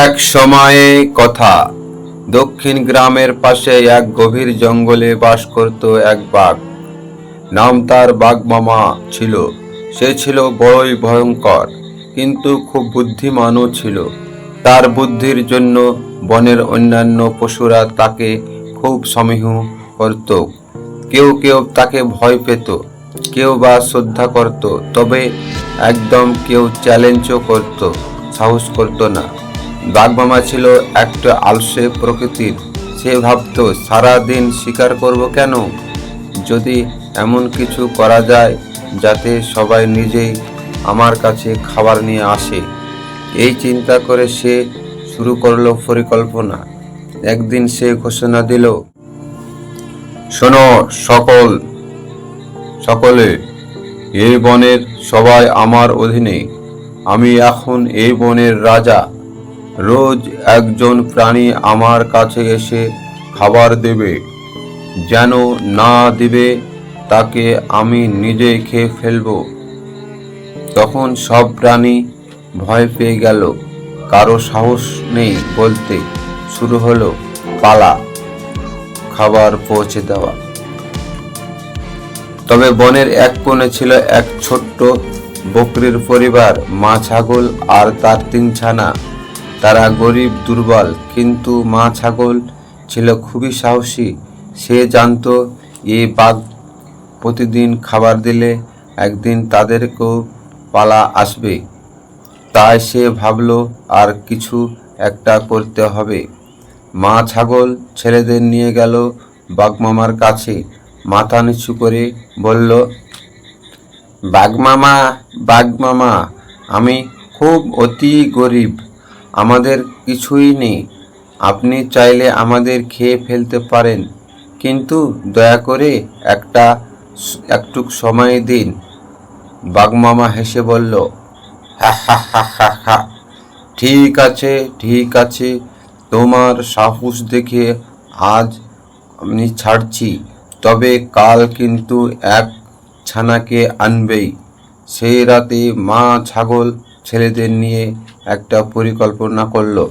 এক সময়ে কথা, দক্ষিণ গ্রামের পাশে এক গভীর জঙ্গলে বাস করত এক বাঘ। নাম তার বাঘ মামা ছিল। সে ছিল বড়ই ভয়ঙ্কর, কিন্তু খুব বুদ্ধিমানও ছিল। তার বুদ্ধির জন্য বনের অন্যান্য পশুরা তাকে খুব সমীহ করত। কেউ কেউ তাকে ভয় পেত, কেউ বা শ্রদ্ধা করত, তবে একদম কেউ চ্যালেঞ্জও করত সাহস করত না। বাঘমামা ছিল একটা আলসে প্রকৃতির। সে ভাবত, সারা দিন শিকার করব কেন, যদি এমন কিছু করা যায় যাতে সবাই নিজেই আমার কাছে খাবার নিয়ে আসে। এই চিন্তা করে সে শুরু করলো পরিকল্পনা। একদিন সে ঘোষণা দিল, শোনো সকলে, এই বনের সবাই আমার অধীনে। আমি এখন এই বনের রাজা। রোজ একজন প্রাণী আমার কাছে এসে খাবার দেবে, যেন না দিবে তাকে আমি নিজে খেয়ে ফেলব। তখন সব প্রাণী ভয় পেয়ে গেল, কারো সাহস নেই বলতে। শুরু হলো পালা, খাবার পৌঁছে দেওয়া। তবে বনের এক কোণে ছিল এক ছোট্ট বকরির পরিবার, মা ছাগল আর তার 3 ছানা। তারা গরিব দুর্বল, কিন্তু মা ছাগল ছিল খুবই সাহসী। সে জানতো এই বাঘ প্রতিদিন খাবার দিলে একদিন তাদেরকেও পালা আসবে। তাই সে ভাবলো আর কিছু একটা করতে হবে। মা ছাগল ছেলেদের নিয়ে গেল বাঘমামার কাছে। মাথা নিচু করে বলল, বাঘমামা, আমি খুব অতি গরিব, আমাদের কিছুই নেই। আপনি চাইলে আমাদের খেয়ে ফেলতে পারেন, কিন্তু দয়া করে একটু সময় দিন। বাঘমামা হেসে বলল, হা হা হা হা হা, ঠিক আছে, তোমার সাহস দেখে আজ আমি ছাড়ছি, তবে কাল কিন্তু এক ছানাকে আনবেই। সেই রাতে মা ছাগল ছেলেদের নিয়ে একটা পরিকল্পনা করলো।